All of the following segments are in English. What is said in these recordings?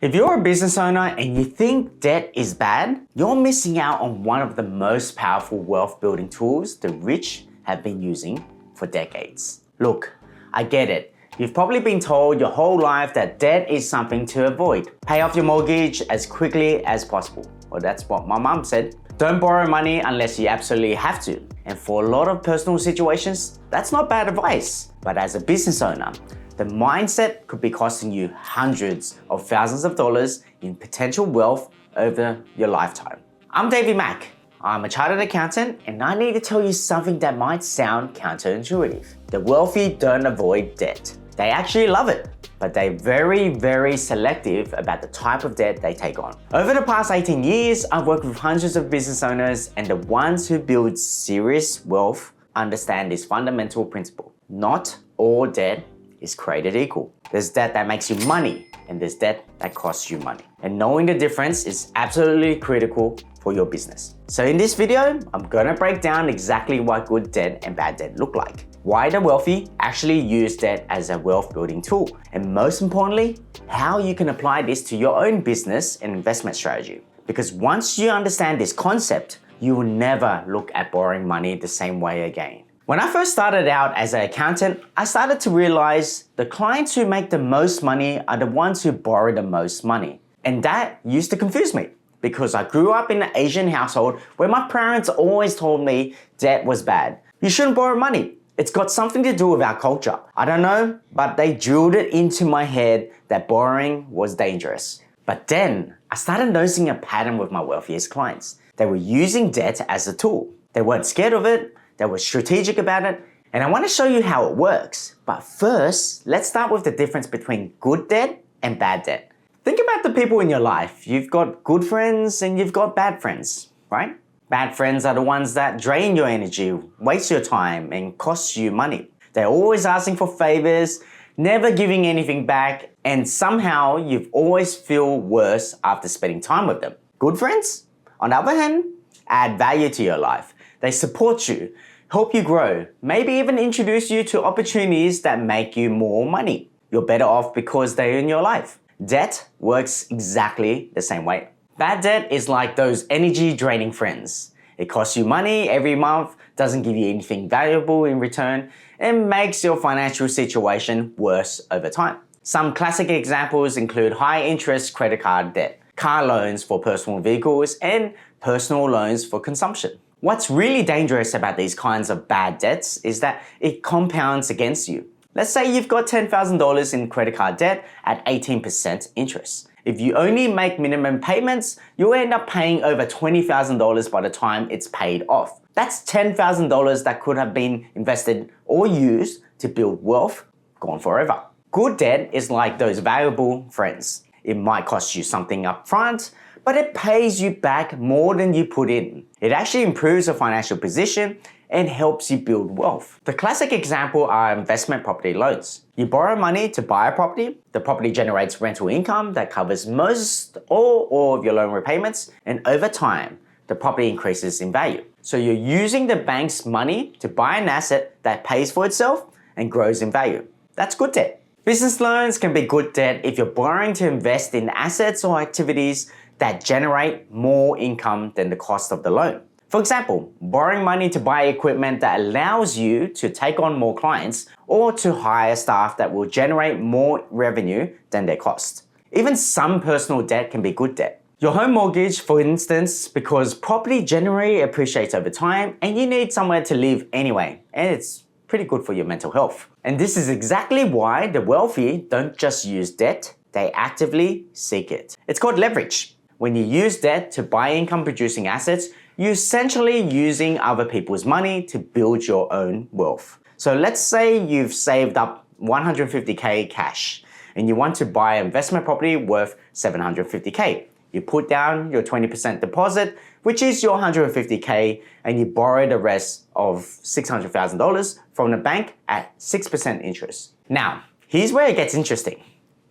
If you're a business owner and you think debt is bad, you're missing out on one of the most powerful wealth building tools the rich have been using for decades. Look, I get it. You've probably been told your whole life that debt is something to avoid. Pay off your mortgage as quickly as possible. Well, that's what my mom said. Don't borrow money unless you absolutely have to. And for a lot of personal situations, that's not bad advice. But as a business owner, the mindset could be costing you hundreds of thousands of dollars in potential wealth over your lifetime. I'm Davie Mach. I'm a chartered accountant, and I need to tell you something that might sound counterintuitive. The wealthy don't avoid debt. They actually love it, but they're very selective about the type of debt they take on. Over the past 18 years, I've worked with hundreds of business owners, and the ones who build serious wealth understand this fundamental principle. Not all debt is created equal. There's debt that makes you money, and there's debt that costs you money. And knowing the difference is absolutely critical for your business. So in this video, I'm gonna break down exactly what good debt and bad debt look like, why the wealthy actually use debt as a wealth building tool, and most importantly, how you can apply this to your own business and investment strategy. Because once you understand this concept, you will never look at borrowing money the same way again. When I first started out as an accountant, I started to realize the clients who make the most money are the ones who borrow the most money. And that used to confuse me because I grew up in an Asian household where my parents always told me debt was bad. You shouldn't borrow money. It's got something to do with our culture. I don't know, but they drilled it into my head that borrowing was dangerous. But then I started noticing a pattern with my wealthiest clients. They were using debt as a tool. They weren't scared of it. They were strategic about it, and I want to show you how it works. But first, let's start with the difference between good debt and bad debt. Think about the people in your life. You've got good friends and you've got bad friends, right? Bad friends are the ones that drain your energy, waste your time, and cost you money. They're always asking for favors, never giving anything back, and somehow you've always feel worse after spending time with them. Good friends, on the other hand, add value to your life. They support you, help you grow, maybe even introduce you to opportunities that make you more money. You're better off because they're in your life. Debt works exactly the same way. Bad debt is like those energy draining friends. It costs you money every month, doesn't give you anything valuable in return, and makes your financial situation worse over time. Some classic examples include high interest credit card debt, car loans for personal vehicles, and personal loans for consumption. What's really dangerous about these kinds of bad debts is that it compounds against you. Let's say you've got $10,000 in credit card debt at 18% interest. If you only make minimum payments, you'll end up paying over $20,000 by the time it's paid off. That's $10,000 that could have been invested or used to build wealth, gone forever. Good debt is like those valuable friends. It might cost you something up front, but it pays you back more than you put in. It actually improves your financial position and helps you build wealth. The classic example are investment property loans. You borrow money to buy a property, the property generates rental income that covers most or all of your loan repayments, and over time, the property increases in value. So you're using the bank's money to buy an asset that pays for itself and grows in value. That's good debt. Business loans can be good debt if you're borrowing to invest in assets or activities that generate more income than the cost of the loan. For example, borrowing money to buy equipment that allows you to take on more clients or to hire staff that will generate more revenue than their cost. Even some personal debt can be good debt. Your home mortgage, for instance, because property generally appreciates over time and you need somewhere to live anyway, and it's pretty good for your mental health. And this is exactly why the wealthy don't just use debt, they actively seek it. It's called leverage. When you use debt to buy income-producing assets, you're essentially using other people's money to build your own wealth. So let's say you've saved up $150K cash and you want to buy an investment property worth $750K. You put down your 20% deposit, which is your $150K, and you borrow the rest of $600,000 from the bank at 6% interest. Now, here's where it gets interesting.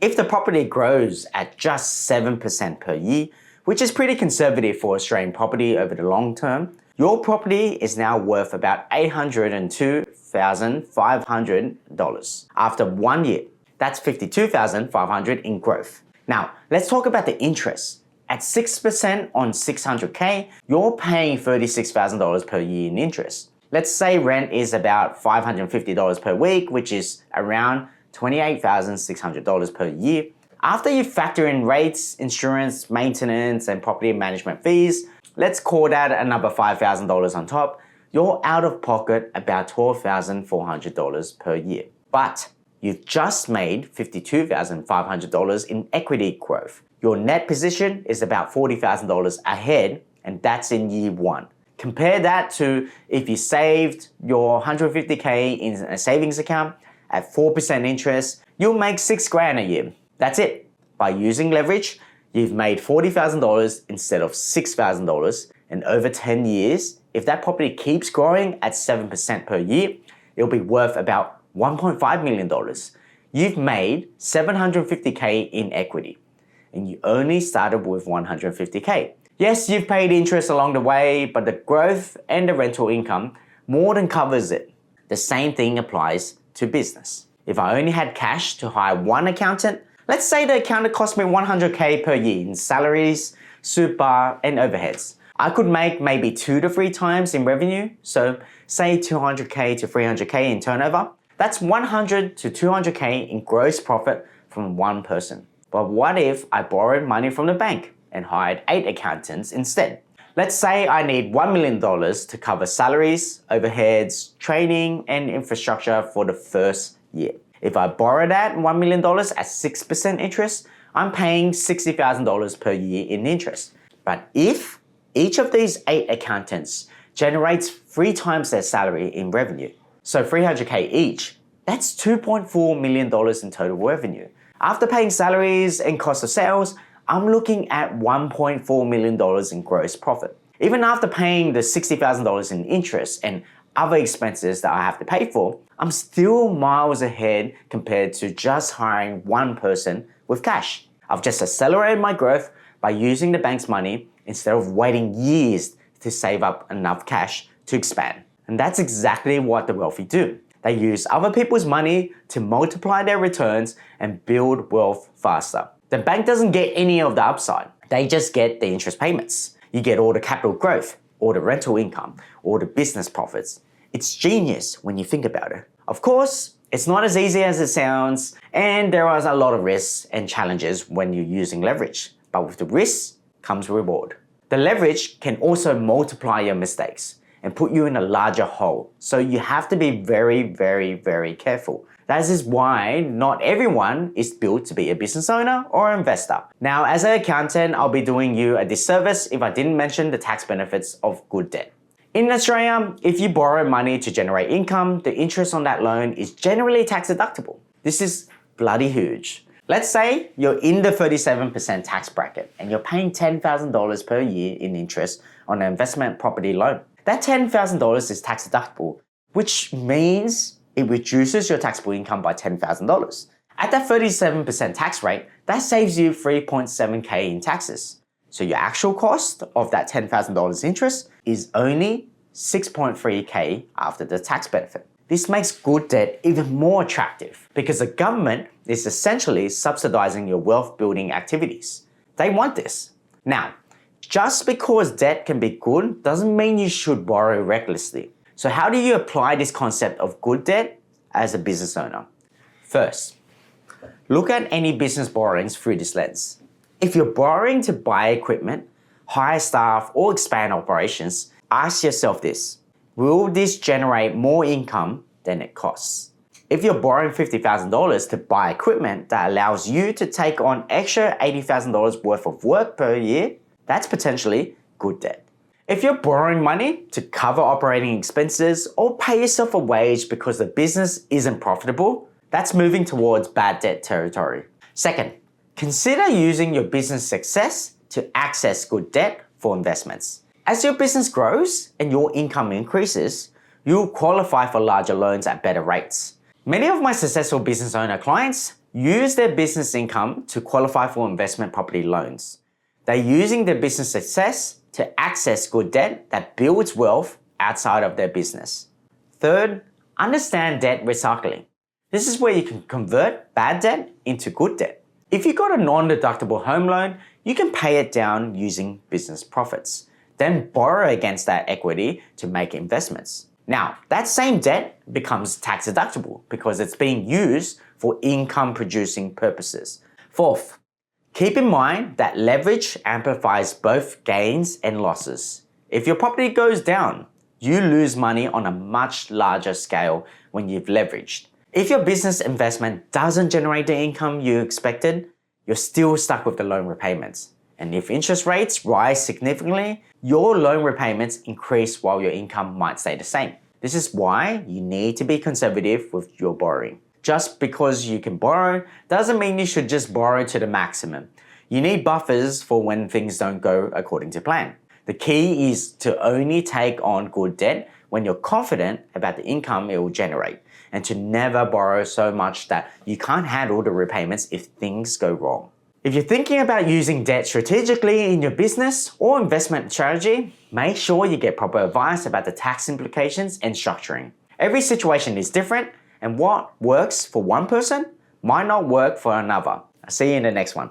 If the property grows at just 7% per year, which is pretty conservative for Australian property over the long term, your property is now worth about $802,500 after 1 year. That's $52,500 in growth. Now, let's talk about the interest. At 6% on 600K, you're paying $36,000 per year in interest. Let's say rent is about $550 per week, which is around $28,600 per year. After you factor in rates, insurance, maintenance, and property management fees, let's call that another $5,000 on top, you're out of pocket about $12,400 per year. But you've just made $52,500 in equity growth. Your net position is about $40,000 ahead, and that's in year one. Compare that to if you saved your $150K in a savings account at 4% interest, you'll make $6,000 a year. That's it. By using leverage, you've made $40,000 instead of $6,000, and over 10 years, if that property keeps growing at 7% per year, it'll be worth about $1.5 million. You've made $750K in equity, and you only started with $150K. Yes, you've paid interest along the way, but the growth and the rental income more than covers it. The same thing applies to business. If I only had cash to hire one accountant, let's say the accountant cost me $100K per year in salaries, super, and overheads. I could make maybe 2 to 3 times in revenue, so say $200K to $300K in turnover. That's $100 to $200K in gross profit from one person. But what if I borrowed money from the bank and hired 8 accountants instead? Let's say I need $1 million to cover salaries, overheads, training, and infrastructure for the first year. If I borrow that $1 million at 6% interest, I'm paying $60,000 per year in interest. But if each of these 8 accountants generates 3 times their salary in revenue, so $300K each, that's $2.4 million in total revenue. After paying salaries and cost of sales, I'm looking at $1.4 million in gross profit. Even after paying the $60,000 in interest and other expenses that I have to pay for, I'm still miles ahead compared to just hiring one person with cash. I've just accelerated my growth by using the bank's money instead of waiting years to save up enough cash to expand. And that's exactly what the wealthy do. They use other people's money to multiply their returns and build wealth faster. The bank doesn't get any of the upside. They just get the interest payments. You get all the capital growth, all the rental income, all the business profits. It's genius when you think about it. Of course, it's not as easy as it sounds, and there are a lot of risks and challenges when you're using leverage. But with the risks comes reward. The leverage can also multiply your mistakes and put you in a larger hole. So you have to be very, very, very careful. That is why not everyone is built to be a business owner or investor. Now, as an accountant, I'll be doing you a disservice if I didn't mention the tax benefits of good debt. In Australia, if you borrow money to generate income, the interest on that loan is generally tax deductible. This is bloody huge. Let's say you're in the 37% tax bracket and you're paying $10,000 per year in interest on an investment property loan. That $10,000 is tax deductible, which means it reduces your taxable income by $10,000. At that 37% tax rate, that saves you $3.7K in taxes. So your actual cost of that $10,000 interest is only $6.3K after the tax benefit. This makes good debt even more attractive because the government is essentially subsidizing your wealth building activities. They want this. Now, just because debt can be good doesn't mean you should borrow recklessly. So how do you apply this concept of good debt as a business owner? First, look at any business borrowings through this lens. If you're borrowing to buy equipment, hire staff, or expand operations, ask yourself this: will this generate more income than it costs? If you're borrowing $50,000 to buy equipment that allows you to take on extra $80,000 worth of work per year, that's potentially good debt. If you're borrowing money to cover operating expenses or pay yourself a wage because the business isn't profitable, that's moving towards bad debt territory. Second, consider using your business success to access good debt for investments. As your business grows and your income increases, you'll qualify for larger loans at better rates. Many of my successful business owner clients use their business income to qualify for investment property loans. They're using their business success to access good debt that builds wealth outside of their business. Third, understand debt recycling. This is where you can convert bad debt into good debt. If you got a non-deductible home loan, you can pay it down using business profits, then borrow against that equity to make investments. Now, that same debt becomes tax deductible because it's being used for income producing purposes. Fourth, keep in mind that leverage amplifies both gains and losses. If your property goes down, you lose money on a much larger scale when you've leveraged. If your business investment doesn't generate the income you expected, you're still stuck with the loan repayments. And if interest rates rise significantly, your loan repayments increase while your income might stay the same. This is why you need to be conservative with your borrowing. Just because you can borrow doesn't mean you should just borrow to the maximum. You need buffers for when things don't go according to plan. The key is to only take on good debt when you're confident about the income it will generate, and to never borrow so much that you can't handle the repayments if things go wrong. If you're thinking about using debt strategically in your business or investment strategy, make sure you get proper advice about the tax implications and structuring. Every situation is different, and what works for one person might not work for another. I'll see you in the next one.